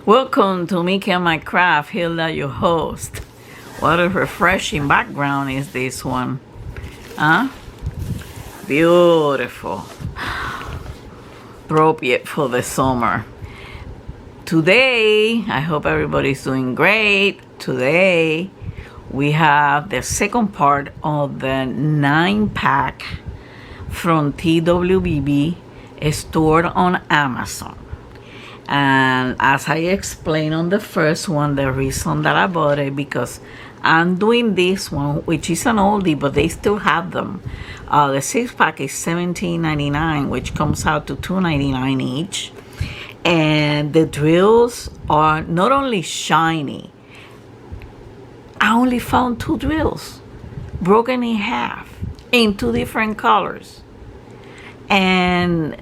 Welcome to Mickey and My Craft, Hilda, your host. What a refreshing background is this one. Huh? Beautiful. Appropriate for the summer. Today, I hope everybody's doing great. Today, we have the second part of the 9-pack from TWBB stored on Amazon. And as I explained on the first one, the reason that I bought it, because I'm doing this one, which is an oldie, but they still have them. The 6-pack is $17.99, which comes out to $2.99 each. And the drills are not only shiny, I only found 2 drills broken in half in 2 different colors. And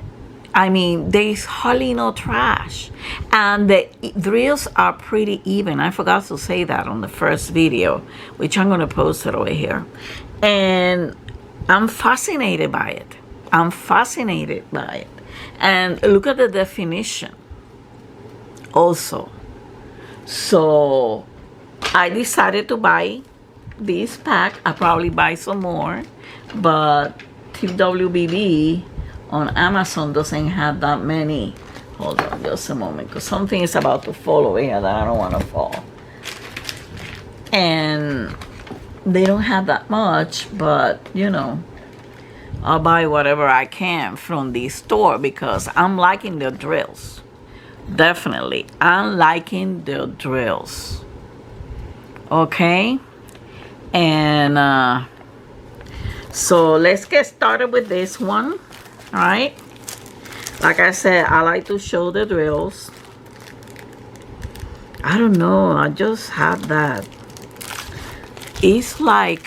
I mean, there's hardly no trash. And the drills are pretty even. I forgot to say that on the first video, which I'm going to post it over here. And I'm fascinated by it. I'm fascinated by it. And look at the definition also. So I decided to buy this pack. I'll probably buy some more. But TWBB on Amazon doesn't have that many. Hold on just a moment, because something is about to fall over here that I don't want to fall. And they don't have that much, but you know, I'll buy whatever I can from this store because I'm liking the drills. Definitely, I'm liking the drills. Okay, and so let's get started with this one. All right, like I said, I like to show the drills. I don't know, I just have that. It's like,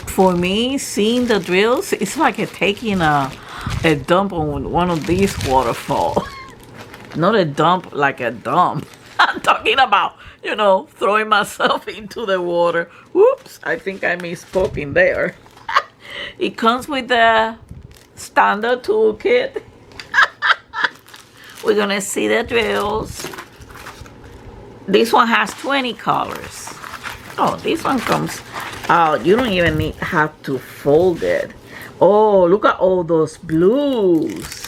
for me, seeing the drills, it's like taking a dump on one of these waterfalls. Not a dump like a dump. I'm talking about, you know, throwing myself into the water. Whoops, I think I misspoke in there. It comes with the standard toolkit. We're gonna see the drills. This one has 20 colors. Oh, this one comes out. You don't even have to fold it. Oh, look at all those blues.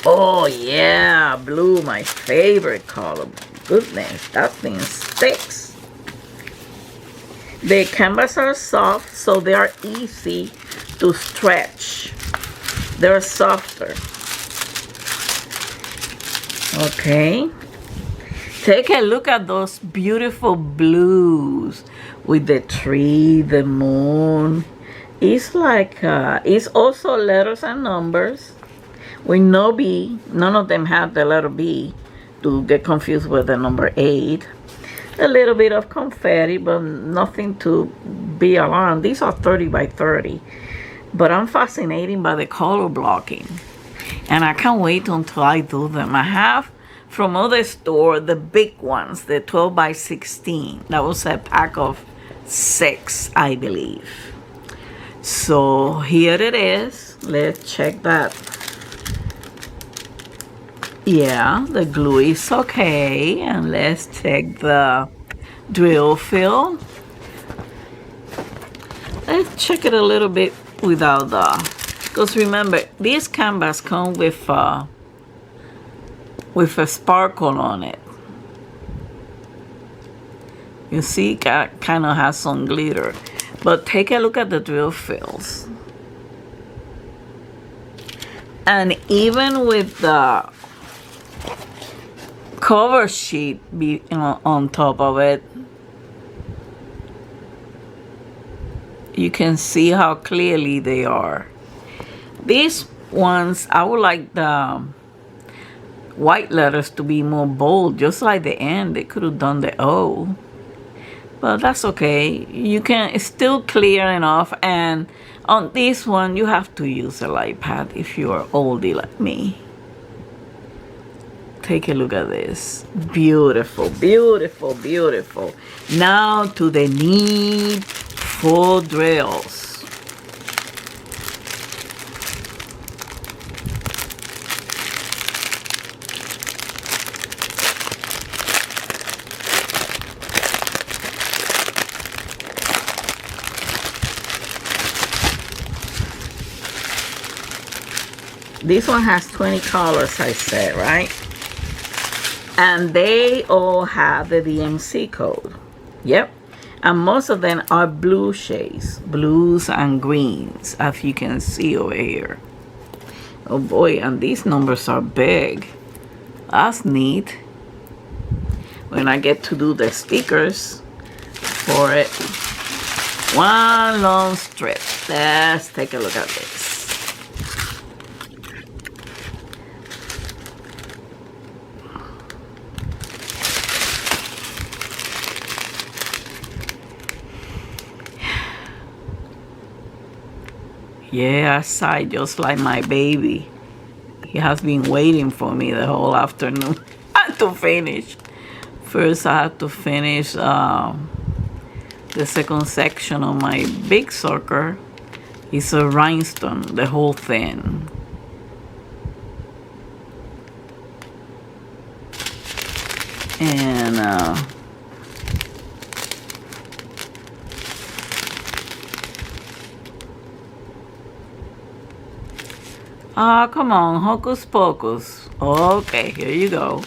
Oh yeah, blue, my favorite color. Goodness, that thing sticks. The canvas are soft, so they are easy to stretch. They're softer. Okay. Take a look at those beautiful blues with the tree, the moon. It's like, it's also letters and numbers with no B. None of them have the letter B to get confused with the number 8. A little bit of confetti, but nothing to be alarmed. These are 30 by 30. But I'm fascinated by the color blocking. And I can't wait until I do them. I have from other store the big ones, the 12 by 16. That was a pack of 6, I believe. So here it is. Let's check that. Yeah, the glue is okay. And let's check the drill fill. Let's check it a little bit without the, because remember, this canvas comes with a sparkle on it. You see, it kind of has some glitter. But take a look at the drill fills. And even with the cover sheet on top of it, you can see how clearly they are. These ones, I would like the white letters to be more bold, just like the end. They could have done the O. But that's okay. You can, it's still clear enough. And on this one, you have to use a light pad if you are oldie like me. Take a look at this. Beautiful, beautiful, beautiful. Now to the need for drills. this one has 20 colors, I said, right? And they all have the DMC code. Yep. And most of them are blue shades, blues and greens, as you can see over here. Oh boy, and these numbers are big. That's neat. When I get to do the stickers for it. One long strip. Let's take a look at this. Yeah, I sighed just like my baby. He has been waiting for me the whole afternoon to finish. First, I have to finish the second section of my big sucker. It's a rhinestone, the whole thing. And come on, hocus pocus. Okay, here you go.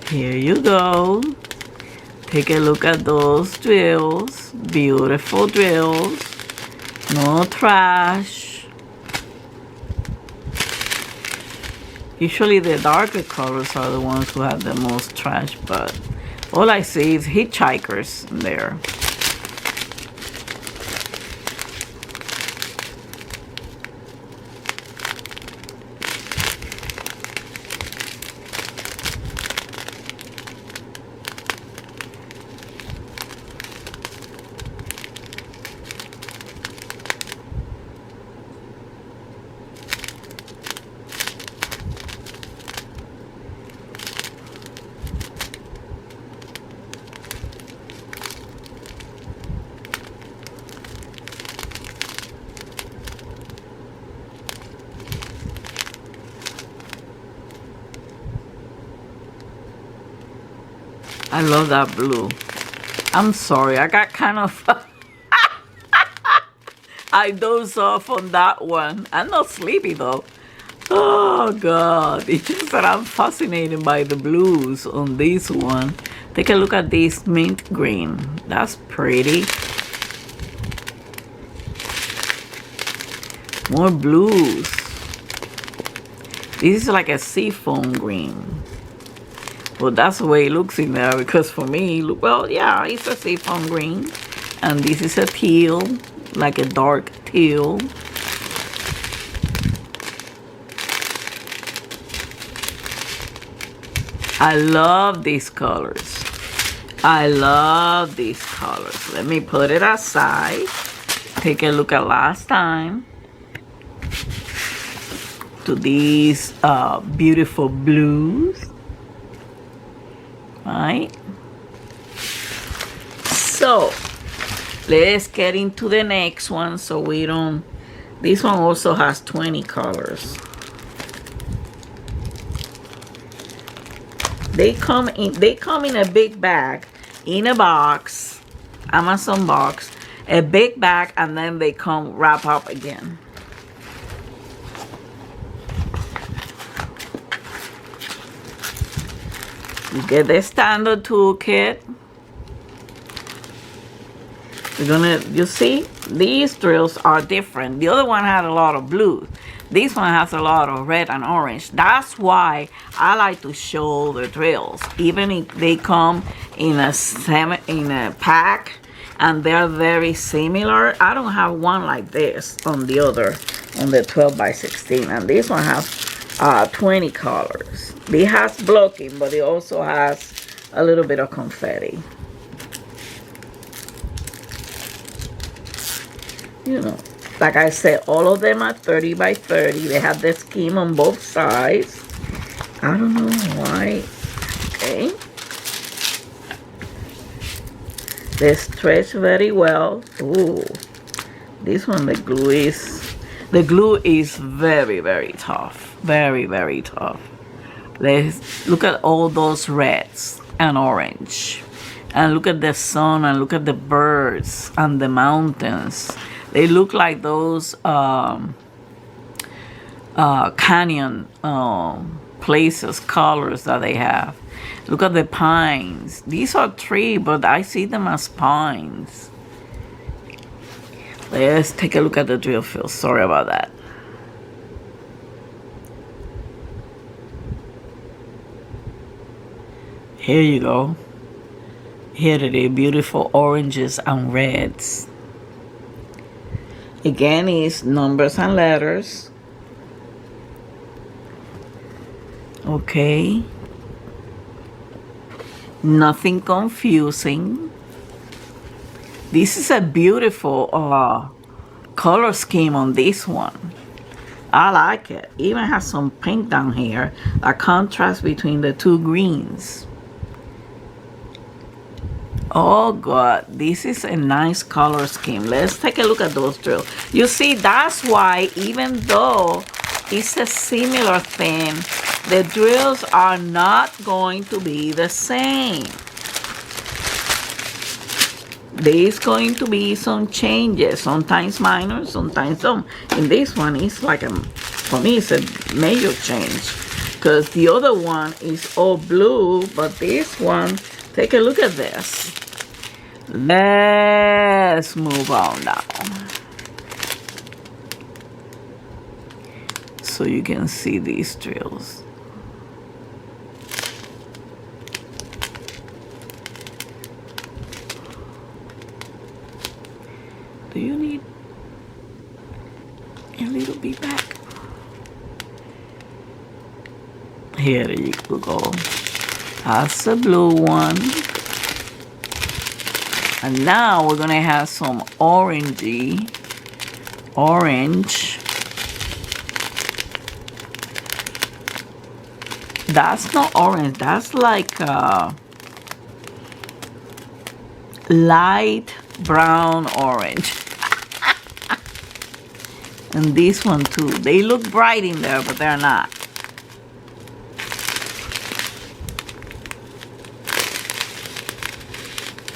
Here you go. Take a look at those drills. Beautiful drills. No trash. Usually the darker colors are the ones who have the most trash, but all I see is hitchhikers in there. I love that blue. I'm sorry, I got kind of I dozed off on that one. I'm not sleepy though. Oh God, it's just that I'm fascinated by the blues on this one. Take a look at this mint green. That's pretty. More blues. This is like a seafoam green. Well, that's the way it looks in there, because for me, well, yeah, it's a seafoam green. And this is a teal, like a dark teal. I love these colors. I love these colors. Let me put it aside. Take a look at last time. To these beautiful blues. Right? So let's get into the next one so we don't. This one also has 20 colors. They come in a big bag, in a box, Amazon box, a big bag, and then they come wrap up again. You get the standard toolkit. You see, these drills are different. The other one had a lot of blue. This one has a lot of red and orange. That's why I like to show the drills, even if they come in a pack and they're very similar. I don't have one like this on the 12 by 16, and this one has 20 colors. It has blocking, but it also has a little bit of confetti. You know, like I said, all of them are 30 by 30. They have the scheme on both sides. I don't know why. Okay. They stretch very well. Ooh. This one, the glue is very, very tough. Very, very tough. Let's look at all those reds and orange. And look at the sun, and look at the birds and the mountains. They look like those canyon places, colors that they have. Look at the pines. These are trees, but I see them as pines. Let's take a look at the drill field. Sorry about that. Here you go. Here it is, beautiful oranges and reds. Again, it's numbers and letters. Okay. Nothing confusing. This is a beautiful color scheme on this one. I like it. Even has some pink down here. A contrast between the two greens. Oh God, this is a nice color scheme. Let's take a look at those drills. You see, that's why even though it's a similar thing, the drills are not going to be the same. There's going to be some changes, sometimes minor, sometimes some. In this one, it's like for me, it's a major change. Because the other one is all blue, but this one, take a look at this. Let's move on now. So you can see these drills. Do you need a little bit back? Here you go. That's the blue one. And now we're gonna have some orange. That's not orange, that's like light brown orange. And this one too. They look bright in there, but they're not.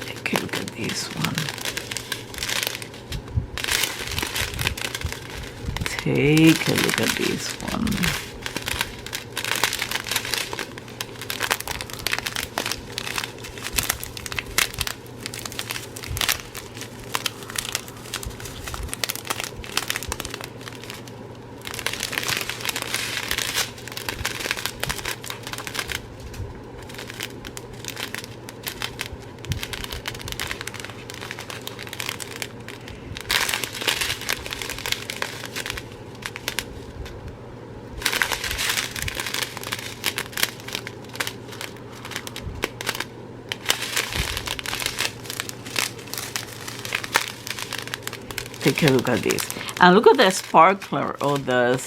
Take a look at this one. Take a look at this one. Take a look at this. And look at the sparkler of the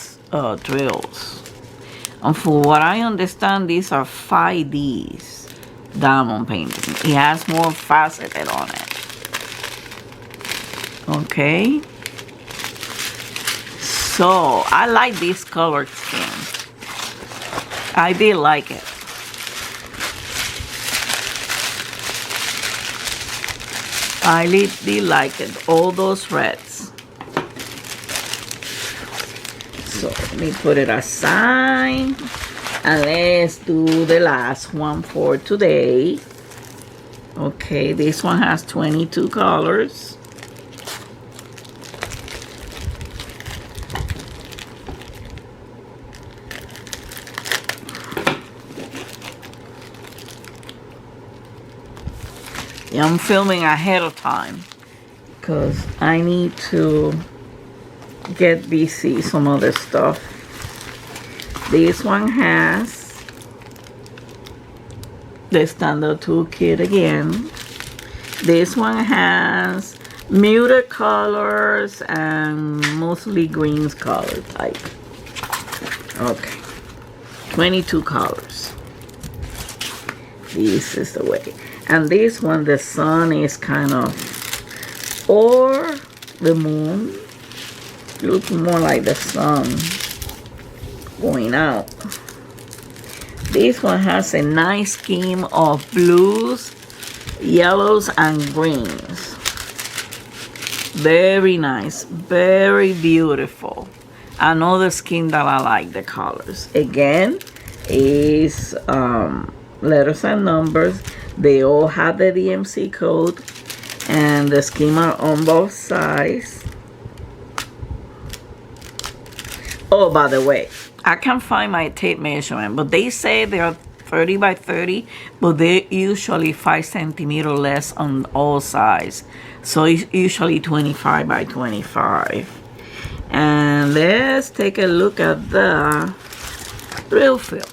drills. And for what I understand, these are 5Ds diamond painting. It has more faceted on it. Okay. So, I like this color scheme. I did like it. I did like it, all those reds. So let me put it aside and let's do the last one for today. Okay, this one has 22 colors. I'm filming ahead of time because I need to get busy some other stuff. This one has the standard toolkit again. This one has muted colors and mostly greens color type. Okay, 22 colors. This is the way. And this one, the sun is kind of, or the moon. It looks more like the sun going out. This one has a nice scheme of blues, yellows, and greens. Very nice, very beautiful. Another scheme that I like the colors. Again, is letters and numbers. They all have the DMC code, and the scheme are on both sides. Oh, by the way, I can't find my tape measurement, but they say they are 30 by 30, but they're usually 5 centimeters less on all sides. So it's usually 25 by 25. And let's take a look at the drill film.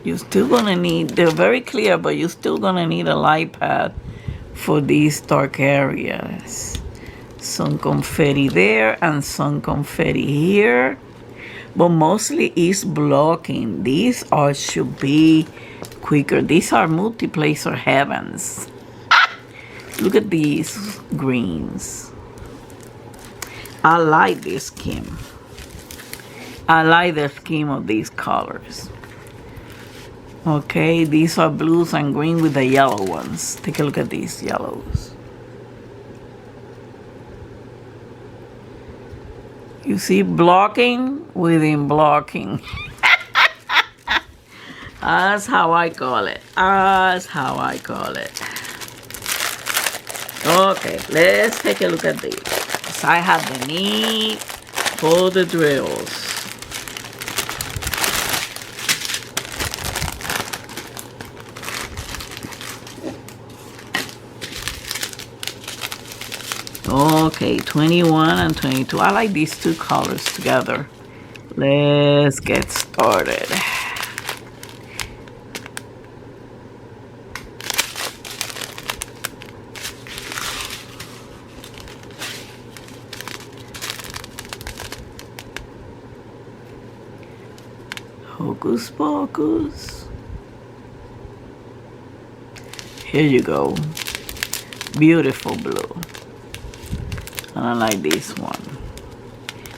You're still gonna need, they're very clear, but you're still gonna need a light pad for these dark areas. Some confetti there and some confetti here, but mostly it's blocking. These are should be quicker. These are multiplacer heavens. Look at these greens. I like this scheme. I like the scheme of these colors. Okay, these are blues and green with the yellow ones. Take a look at these yellows. You see, blocking within blocking. That's how I call it. That's how I call it. Okay, let's take a look at these. So I have the need for the drills. Okay, 21 and 22. I like these two colors together. Let's get started. Hocus pocus. Here you go. Beautiful blue. And I like this one.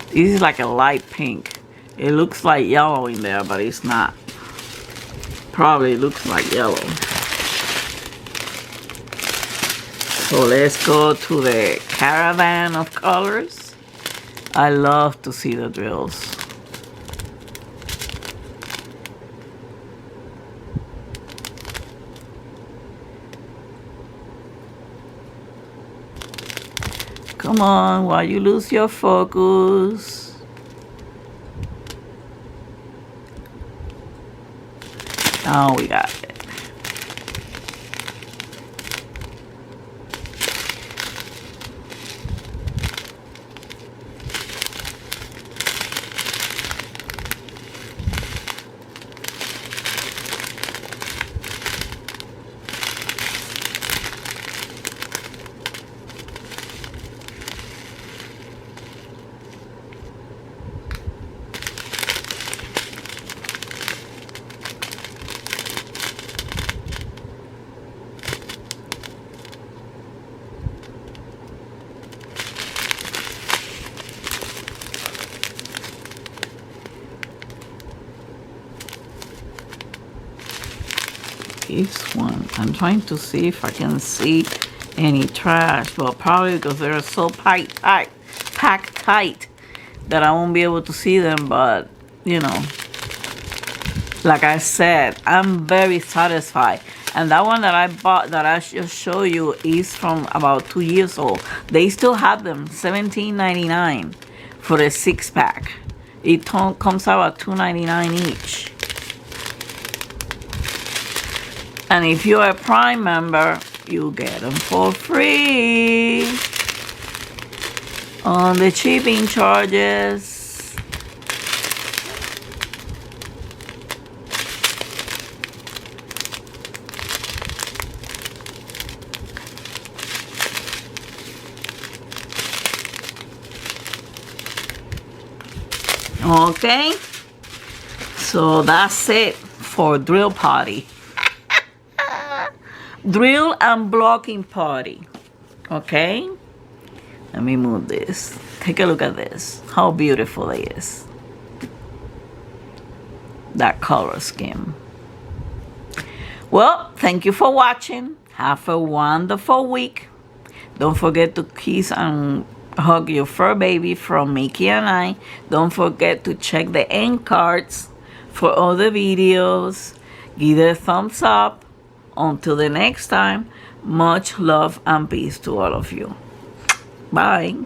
This is like a light pink. It looks like yellow in there, but it's not. Probably looks like yellow. So let's go to the caravan of colors. I love to see the drills. Come on, while you lose your focus. Now we got it. This one, I'm trying to see if I can see any trash, but probably because they're so packed tight that I won't be able to see them. But you know, like I said, I'm very satisfied. And that one that I bought, that I just show you, is from about 2 years old. They still have them, $17.99 for a 6-pack. It comes out at $2.99 each. And if you're a Prime member, you get them for free on the shipping charges. Okay, so that's it for drill party. Drill and blocking party. Okay, let me move this. Take a look at this. How beautiful it is. That color scheme. Well, thank you for watching. Have a wonderful week. Don't forget to kiss and hug your fur baby from Mickey and I. Don't forget to check the end cards for other videos. Give it a thumbs up. Until the next time, much love and peace to all of you. Bye.